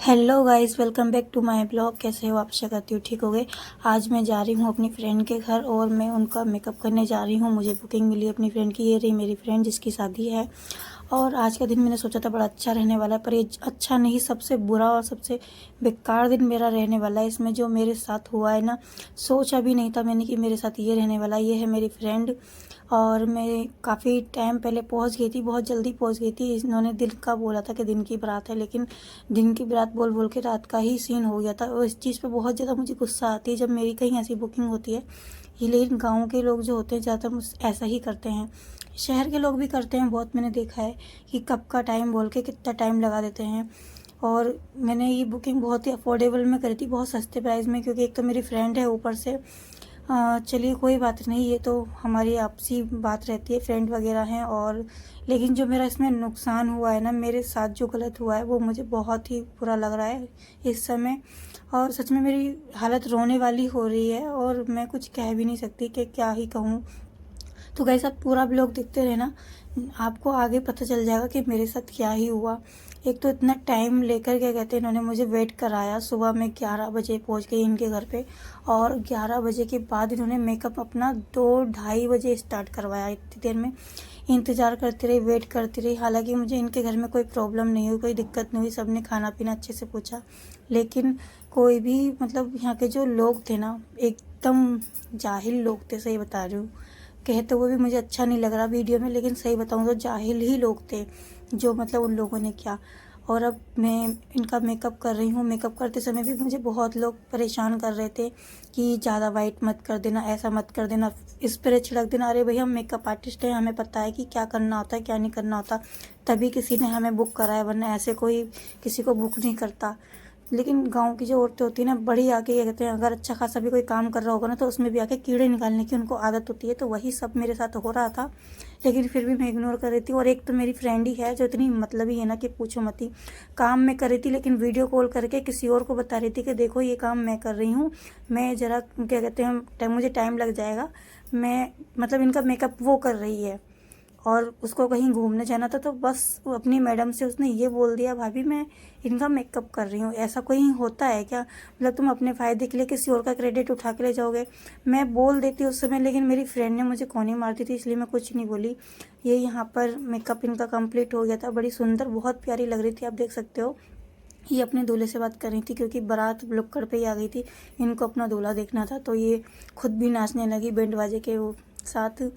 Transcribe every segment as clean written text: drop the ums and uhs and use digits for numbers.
Hello guys, welcome back to my blog. कैसे हो आप? आशा करती हूँ ठीक हो गए। आज मैं जा रही हूँ अपनी फ्रेंड के घर और मैं उनका मेकअप करने जा रही हूँ। मुझे बुकिंग मिली अपनी फ्रेंड की। ये रही मेरी फ्रेंड जिसकी शादी है। और आज का दिन मैंने सोचा था बड़ा अच्छा रहने वाला है, पर ये अच्छा नहीं, सबसे बुरा और सबसे बेकार दिन मेरा रहने वाला है। इसमें जो मेरे साथ हुआ है ना, सोचा भी नहीं था मैंने कि मेरे साथ ये रहने वाला है। ये है मेरी फ्रेंड और मैं काफ़ी टाइम पहले पहुंच गई थी, बहुत जल्दी पहुंच गई थी। इन्होंने दिन का बोला था कि दिन की बारात है, लेकिन दिन की बारात बोल बोल के रात का ही सीन हो गया था। और इस चीज़ पे बहुत ज़्यादा मुझे गुस्सा आती है जब मेरी कहीं ऐसी बुकिंग होती है। ये लेकिन गाँव के लोग जो होते हैं ज़्यादातर मुझ ऐसा ही करते हैं। शहर के लोग भी करते हैं बहुत, मैंने देखा है कि कब का टाइम बोल के कितना टाइम लगा देते हैं। और मैंने ये बुकिंग बहुत ही अफोर्डेबल में करी थी, बहुत सस्ते प्राइस में, क्योंकि एक तो मेरी फ्रेंड है, ऊपर से चलिए कोई बात नहीं, ये तो हमारी आपसी बात रहती है, फ्रेंड वगैरह हैं। और लेकिन जो मेरा इसमें नुकसान हुआ है ना, मेरे साथ जो गलत हुआ है वो मुझे बहुत ही बुरा लग रहा है इस समय। और सच में मेरी हालत रोने वाली हो रही है और मैं कुछ कह भी नहीं सकती कि क्या ही कहूँ। तो गाइस आप पूरा ब्लॉग देखते रहना, आपको आगे पता चल जाएगा कि मेरे साथ क्या ही हुआ। एक तो इतना टाइम लेकर क्या कहते हैं, इन्होंने मुझे वेट कराया। सुबह में 11 बजे पहुंच गई इनके घर पे और 11 बजे के बाद इन्होंने मेकअप अपना 2-2:30 बजे स्टार्ट करवाया। इतनी देर में इंतज़ार करती रही, वेट करती रही। हालांकि मुझे इनके घर में कोई प्रॉब्लम नहीं हुई, कोई दिक्कत नहीं हुई, सबने खाना पीना अच्छे से पूछा। लेकिन कोई भी मतलब यहाँ के जो लोग थे ना, एकदम जाहिल लोग थे, सही बता रही हूँ। कहते हुए भी मुझे अच्छा नहीं लग रहा वीडियो में, लेकिन सही बताऊँ तो जाहिल ही लोग थे जो मतलब उन लोगों ने किया। और अब मैं इनका मेकअप कर रही हूँ। मेकअप करते समय भी मुझे बहुत लोग परेशान कर रहे थे कि ज़्यादा वाइट मत कर देना, ऐसा मत कर देना, स्प्रे छिड़क देना। अरे भाई, हम मेकअप आर्टिस्ट हैं, हमें पता है कि क्या करना होता है क्या नहीं करना होता, तभी किसी ने हमें बुक करा है, वरना ऐसे कोई किसी को बुक नहीं करता। लेकिन गांव की जो औरतें होती है ना, बड़ी आके क्या कहते हैं, अगर अच्छा खासा भी कोई काम कर रहा होगा ना, तो उसमें भी आके कीड़े निकालने की उनको आदत होती है। तो वही सब मेरे साथ हो रहा था, लेकिन फिर भी मैं इग्नोर कर रही थी। और एक तो मेरी फ्रेंड ही है जो इतनी मतलबी है ना कि पूछो मत ही। काम मैं कर रही थी, लेकिन वीडियो कॉल करके किसी और को बता रही थी कि देखो ये काम मैं कर रही हूँ, मैं ज़रा क्या कहते हैं मुझे टाइम लग जाएगा। मैं मतलब इनका मेकअप वो कर रही है और उसको कहीं घूमने जाना था, तो बस अपनी मैडम से उसने ये बोल दिया, भाभी मैं इनका मेकअप कर रही हूँ। ऐसा कोई होता है क्या? मतलब तुम अपने फ़ायदे के लिए किसी और का क्रेडिट उठा के ले जाओगे। मैं बोल देती उस समय, लेकिन मेरी फ्रेंड ने मुझे कोनी मार दी थी, इसलिए मैं कुछ नहीं बोली। ये यहाँ पर मेकअप इनका कंप्लीट हो गया था, बड़ी सुंदर, बहुत प्यारी लग रही थी, आप देख सकते हो। ये अपने दूल्हे से बात कर रही थी क्योंकि बारात लुक्कड़ पे ही आ गई थी, इनको अपना दूल्हा देखना था। तो ये खुद भी नाचने लगी बैंड बाजे के वो साथ।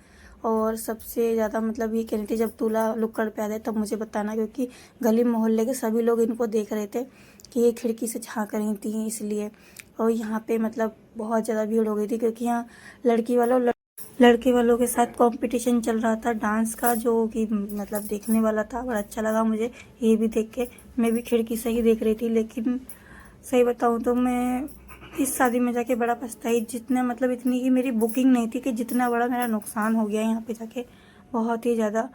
और सबसे ज़्यादा मतलब ये कह रही थी जब दूल्हा लुक्कड़ पे आ जाए तब मुझे बताना, क्योंकि गली मोहल्ले के सभी लोग इनको देख रहे थे कि ये खिड़की से झांक रही थी इसलिए। और यहाँ पे मतलब बहुत ज़्यादा भीड़ हो गई थी, क्योंकि यहाँ लड़के वालों के साथ कंपटीशन चल रहा था डांस का, जो कि मतलब देखने वाला था। बड़ा अच्छा लगा मुझे ये भी देख के। मैं भी खिड़की से ही देख रही थी, लेकिन सही बताऊं तो मैं इस शादी में जाके बड़ा पछताई। जितना मतलब इतनी की मेरी बुकिंग नहीं थी कि जितना बड़ा मेरा नुकसान हो गया यहाँ पे जाके, बहुत ही ज़्यादा।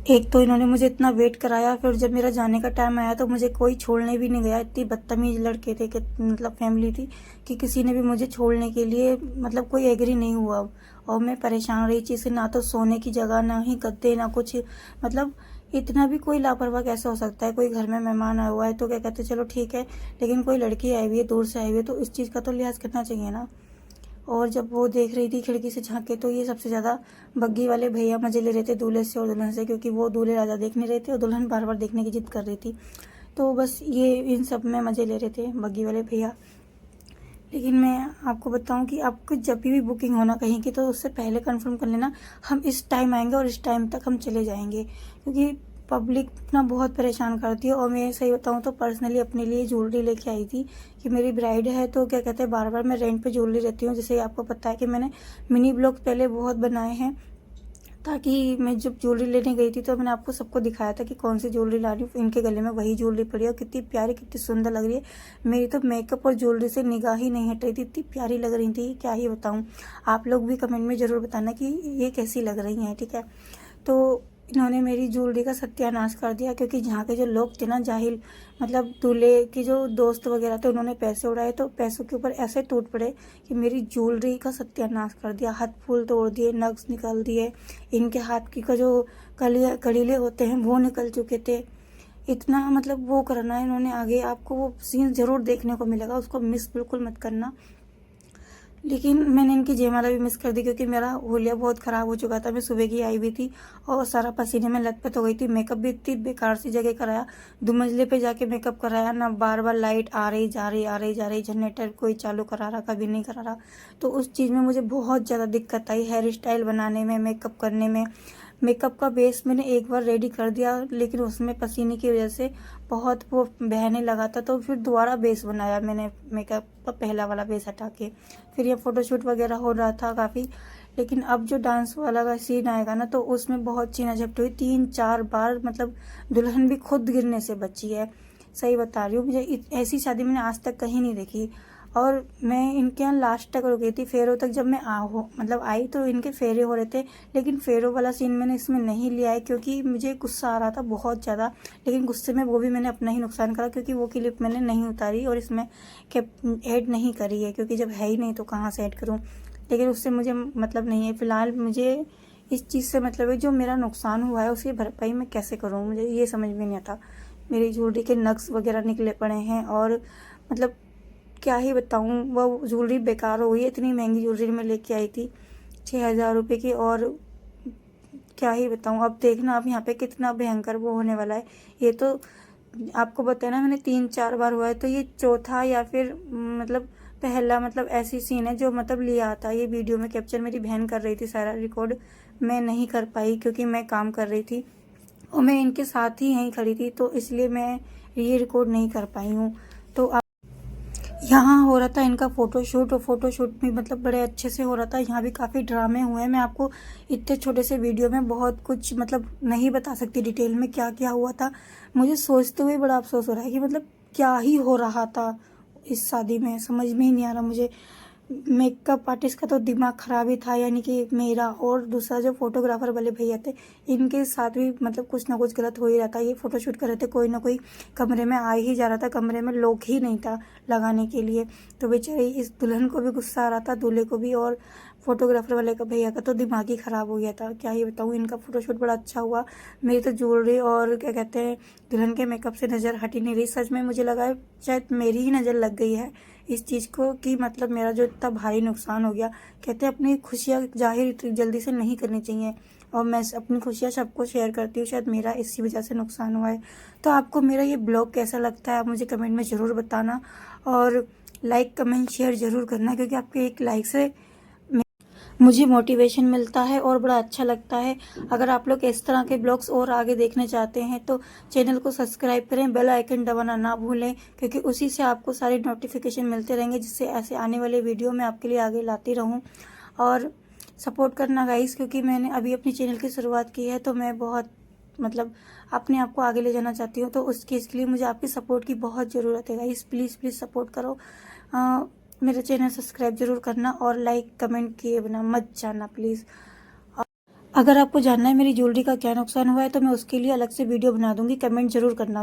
एक तो इन्होंने मुझे इतना वेट कराया, फिर जब मेरा जाने का टाइम आया तो मुझे कोई छोड़ने भी नहीं गया। इतनी बदतमीज लड़के थे कि मतलब फैमिली थी कि किसी ने भी मुझे छोड़ने के लिए मतलब कोई एग्री नहीं हुआ। और मैं परेशान रही चीज़ से, ना तो सोने की जगह, ना ही गद्दे, ना कुछ। मतलब इतना भी कोई लापरवाह कैसे हो सकता है? कोई घर में मेहमान आया हुआ है तो क्या कहते चलो ठीक है, लेकिन कोई लड़की आई हुई है, दूर से आई हुई है, तो इस चीज़ का तो लिहाज करना चाहिए ना। और जब वो देख रही थी खिड़की से झांक के, तो ये सबसे ज़्यादा बग्गी वाले भैया मज़े ले रहे थे दूल्हे से और दुल्हन से, क्योंकि वो दूल्हे राजा देख नहीं रहे थे और दुल्हन बार बार देखने की जिद कर रही थी। तो बस ये इन सब में मज़े ले रहे थे बग्गी वाले भैया। लेकिन मैं आपको बताऊं कि आपको जब भी बुकिंग होना कहीं की, तो उससे पहले कंफर्म कर लेना हम इस टाइम आएंगे और इस टाइम तक हम चले जाएंगे, क्योंकि पब्लिक ना बहुत परेशान करती है। और मैं सही बताऊं तो पर्सनली अपने लिए ज्वेलरी लेके आई थी कि मेरी ब्राइड है, तो क्या कहते हैं बार बार मैं रेंट पे ज्वेलरी रहती हूँ। जैसे आपको पता है कि मैंने मिनी ब्लॉग पहले बहुत बनाए हैं, ताकि मैं जब ज्वेलरी लेने गई थी तो मैंने आपको सबको दिखाया था कि कौन सी ज्वेलरी ला रही हूँ। इनके गले में वही ज्वेलरी पड़ी है और कितनी प्यारी, कितनी सुंदर लग रही है। मेरी तो मेकअप और ज्वेलरी से निगाह ही नहीं हट रही थी, इतनी प्यारी लग रही थी, क्या ही बताऊँ। आप लोग भी कमेंट में ज़रूर बताना कि ये कैसी लग रही हैं, ठीक है। तो इन्होंने मेरी ज्वेलरी का सत्यानाश कर दिया, क्योंकि जहाँ के जो लोग थे ना जाहिल, मतलब दूल्हे की जो दोस्त वगैरह थे, उन्होंने पैसे उड़ाए, तो पैसों के ऊपर ऐसे टूट पड़े कि मेरी ज्वेलरी का सत्यानाश कर दिया। हाथ फूल तोड़ दिए, नग्स निकाल दिए, इनके हाथ की का जो कड़ीले होते हैं वो निकल चुके थे। इतना मतलब वो करना है इन्होंने, आगे आपको वो सीन ज़रूर देखने को मिलेगा, उसको मिस बिल्कुल मत करना। लेकिन मैंने इनकी जयमाला भी मिस कर दी क्योंकि मेरा होलिया बहुत ख़राब हो चुका था। मैं सुबह की आई भी थी और सारा पसीने में लथपथ हो गई थी। मेकअप भी इतनी बेकार सी जगह कराया, 2 मंजिले पे जाके मेकअप कराया ना, बार बार लाइट आ रही जा रही, आ रही जा रही, जनरेटर कोई चालू करा रहा, कभी नहीं करा रहा। तो उस चीज़ में मुझे बहुत ज़्यादा दिक्कत आई, हेयर स्टाइल बनाने में, मेकअप करने में। मेकअप का बेस मैंने एक बार रेडी कर दिया, लेकिन उसमें पसीने की वजह से बहुत वो बहने लगा था, तो फिर दोबारा बेस बनाया मैंने, मेकअप का पहला वाला बेस हटा के। फिर ये फ़ोटोशूट वगैरह हो रहा था काफ़ी। लेकिन अब जो डांस वाला का सीन आएगा ना, तो उसमें बहुत चीना झपटी हुई, 3-4 बार, मतलब दुल्हन भी खुद गिरने से बची है। सही बता रही हूँ, मुझे ऐसी शादी मैंने आज तक कहीं नहीं देखी। और मैं इनके यहाँ लास्ट तक रुकी थी, फेरों तक जब मैं मतलब आई तो इनके फेरे हो रहे थे। लेकिन फेरों वाला सीन मैंने इसमें नहीं लिया है क्योंकि मुझे गुस्सा आ रहा था बहुत ज़्यादा। लेकिन गुस्से में वो भी मैंने अपना ही नुकसान करा क्योंकि वो क्लिप मैंने नहीं उतारी और इसमें ऐड नहीं करी है, क्योंकि जब है ही नहीं तो कहाँ से ऐड करूँ। लेकिन उससे मुझे मतलब नहीं है, फ़िलहाल मुझे इस चीज़ से मतलब है, जो मेरा नुकसान हुआ है उसकी भरपाई मैं कैसे करूँ, मुझे ये समझ में नहीं आता। मेरी ज्वेलरी के नक्स वगैरह निकले पड़े हैं और मतलब क्या ही बताऊँ, वो ज्वेलरी बेकार हो गई। इतनी महंगी ज्वेलरी मैं लेके आई थी 6,000 रुपये की, और क्या ही बताऊँ। अब देखना आप यहाँ पे कितना भयंकर वो होने वाला है। ये तो आपको बताया ना मैंने 3-4 बार हुआ है, तो ये चौथा या फिर मतलब पहला मतलब ऐसी सीन है जो मतलब लिया था। ये वीडियो में कैप्चर मेरी बहन कर रही थी, सारा रिकॉर्ड मैं नहीं कर पाई क्योंकि मैं काम कर रही थी और मैं इनके साथ ही यहीं खड़ी थी, तो इसलिए मैं ये रिकॉर्ड नहीं कर पाई हूँ। तो यहाँ हो रहा था इनका फ़ोटोशूट, और फ़ोटोशूट भी मतलब बड़े अच्छे से हो रहा था। यहाँ भी काफ़ी ड्रामे हुए हैं। मैं आपको इतने छोटे से वीडियो में बहुत कुछ मतलब नहीं बता सकती डिटेल में क्या क्या हुआ था। मुझे सोचते हुए बड़ा अफसोस हो रहा है कि मतलब क्या ही हो रहा था इस शादी में, समझ में ही नहीं आ रहा मुझे। मेकअप आर्टिस्ट का तो दिमाग ख़राब ही था, यानी कि मेरा, और दूसरा जो फोटोग्राफर वाले भैया थे इनके साथ भी मतलब कुछ ना कुछ गलत हो ही रहा था। ये फ़ोटोशूट कर रहे थे, कोई ना कोई कमरे में आ ही जा रहा था, कमरे में लोग ही नहीं था लगाने के लिए। तो बेचारी इस दुल्हन को भी गुस्सा आ रहा था, दूल्हे को भी, और फोटोग्राफर वाले का भैया का तो दिमाग ही ख़राब हो गया था। क्या ही बताऊँ, इनका फ़ोटोशूट बड़ा अच्छा हुआ। मेरी तो ज्वेलरी और क्या कहते हैं दुल्हन के मेकअप से नज़र हट ही नहीं रही। सच में मुझे लगा शायद मेरी ही नज़र लग गई है इस चीज़ को, कि मतलब मेरा जो इतना भारी नुकसान हो गया। कहते हैं अपनी खुशियाँ जाहिर इतनी जल्दी से नहीं करनी चाहिए, और मैं अपनी खुशियाँ सबको शेयर करती हूँ, शायद मेरा इसी वजह से नुकसान हुआ है। तो आपको मेरा ये ब्लॉग कैसा लगता है आप मुझे कमेंट में ज़रूर बताना, और लाइक कमेंट शेयर ज़रूर करना, क्योंकि आपके एक लाइक से मुझे मोटिवेशन मिलता है और बड़ा अच्छा लगता है। अगर आप लोग इस तरह के ब्लॉग्स और आगे देखने चाहते हैं तो चैनल को सब्सक्राइब करें, बेल आइकन दबाना ना भूलें, क्योंकि उसी से आपको सारे नोटिफिकेशन मिलते रहेंगे, जिससे ऐसे आने वाले वीडियो मैं आपके लिए आगे लाती रहूं। और सपोर्ट करना गाइस, क्योंकि मैंने अभी अपनी चैनल की शुरुआत की है, तो मैं बहुत मतलब अपने आप को आगे ले जाना चाहती हूँ, तो उसके इसके लिए मुझे आपकी सपोर्ट की बहुत ज़रूरत है गाइस। प्लीज़ प्लीज़ सपोर्ट करो। मेरा चैनल सब्सक्राइब जरूर करना और लाइक कमेंट किए बिना मत जाना प्लीज़। अगर आपको जानना है मेरी ज्वेलरी का क्या नुकसान हुआ है तो मैं उसके लिए अलग से वीडियो बना दूंगी, कमेंट जरूर करना।